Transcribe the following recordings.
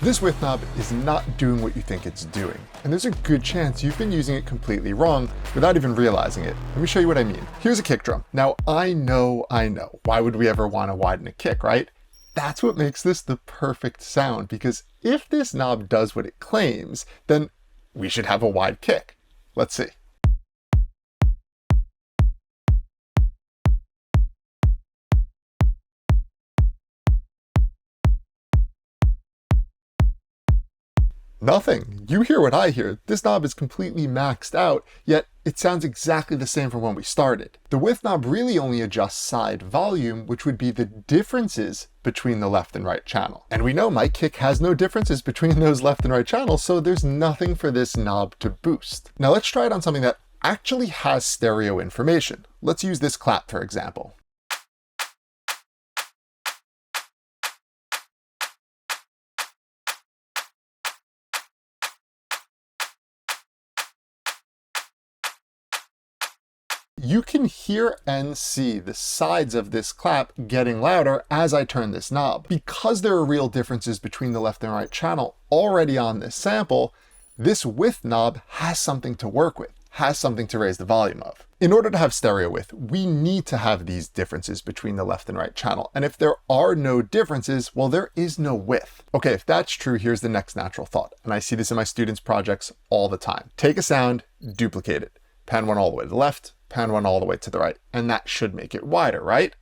This width knob is not doing what you think it's doing, and there's a good chance you've been using it completely wrong without even realizing it. Let me show you what I mean. Here's a kick drum. Now, I know. Why would we ever want to widen a kick, right? That's what makes this the perfect sound, because if this knob does what it claims, then we should have a wide kick. Let's see. Nothing. You hear what I hear. This knob is completely maxed out, yet it sounds exactly the same from when we started. The width knob really only adjusts side volume, which would be the differences between the left and right channel. And we know my kick has no differences between those left and right channels, so there's nothing for this knob to boost. Now let's try it on something that actually has stereo information. Let's use this clap, for example. You can hear and see the sides of this clap getting louder as I turn this knob. Because there are real differences between the left and right channel already on this sample, this width knob has something to work with, has something to raise the volume of. In order to have stereo width, we need to have these differences between the left and right channel. And if there are no differences, well, there is no width. Okay, if that's true, here's the next natural thought. And I see this in my students' projects all the time. Take a sound, duplicate it. Pan one all the way to the left, pan one all the way to the right, and that should make it wider, right?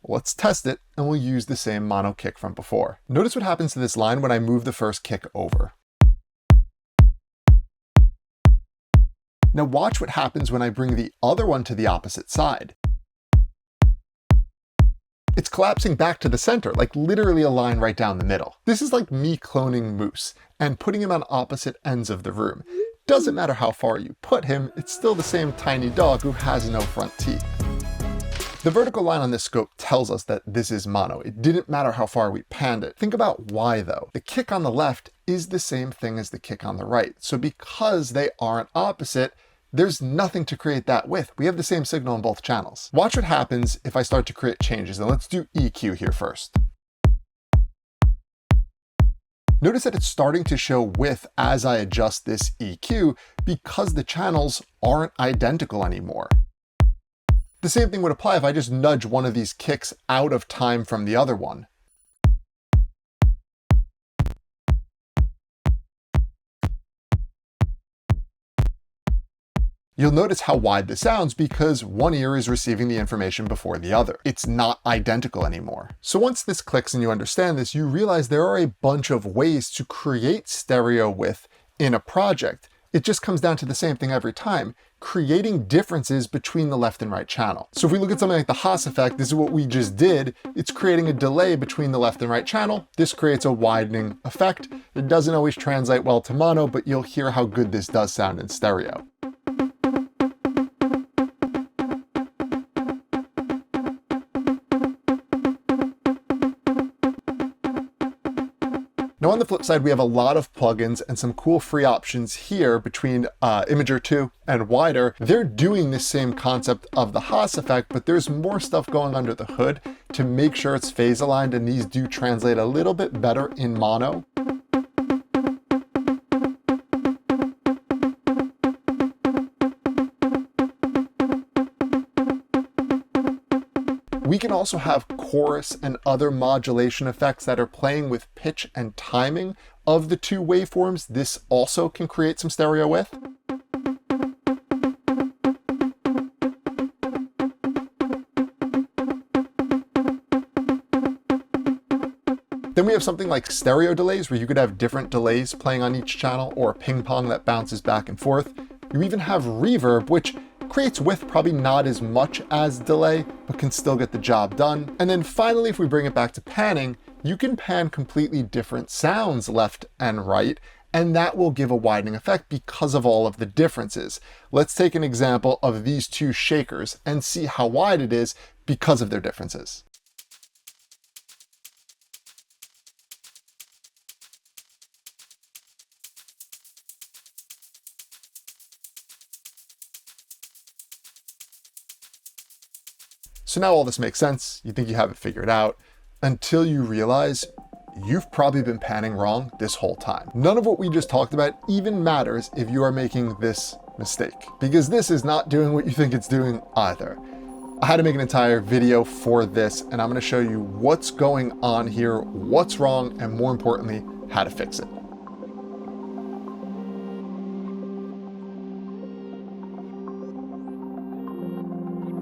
Let's test it, and we'll use the same mono kick from before. Notice what happens to this line when I move the first kick over. Now watch what happens when I bring the other one to the opposite side. It's collapsing back to the center, like literally a line right down the middle. This is like me cloning Moose and putting him on opposite ends of the room. Doesn't matter how far you put him, it's still the same tiny dog who has no front teeth. The vertical line on this scope tells us that this is mono. It didn't matter how far we panned it. Think about why though. The kick on the left is the same thing as the kick on the right. So because they aren't opposite, there's nothing to create that width. We have the same signal in both channels. Watch what happens if I start to create changes, and let's do EQ here first. Notice that it's starting to show width as I adjust this EQ because the channels aren't identical anymore. The same thing would apply if I just nudge one of these kicks out of time from the other one. You'll notice how wide this sounds because one ear is receiving the information before the other. It's not identical anymore. So once this clicks and you understand this, you realize there are a bunch of ways to create stereo width in a project. It just comes down to the same thing every time, creating differences between the left and right channel. So if we look at something like the Haas effect, this is what we just did. It's creating a delay between the left and right channel. This creates a widening effect. It doesn't always translate well to mono, but you'll hear how good this does sound in stereo. Now on the flip side, we have a lot of plugins and some cool free options here between Imager 2 and Wider. They're doing the same concept of the Haas effect, but there's more stuff going under the hood to make sure it's phase aligned, and these do translate a little bit better in mono. We can also have chorus and other modulation effects that are playing with pitch and timing of the two waveforms. This also can create some stereo width. Then we have something like stereo delays, where you could have different delays playing on each channel, or a ping pong that bounces back and forth. You even have reverb, which creates width, probably not as much as delay, but can still get the job done. And then finally, if we bring it back to panning, you can pan completely different sounds left and right, and that will give a widening effect because of all of the differences. Let's take an example of these two shakers and see how wide it is because of their differences. So now all this makes sense. You think you have it figured out until you realize you've probably been panning wrong this whole time. None of what we just talked about even matters if you are making this mistake, because this is not doing what you think it's doing either. I had to make an entire video for this, and I'm going to show you what's going on here, what's wrong, and more importantly, how to fix it.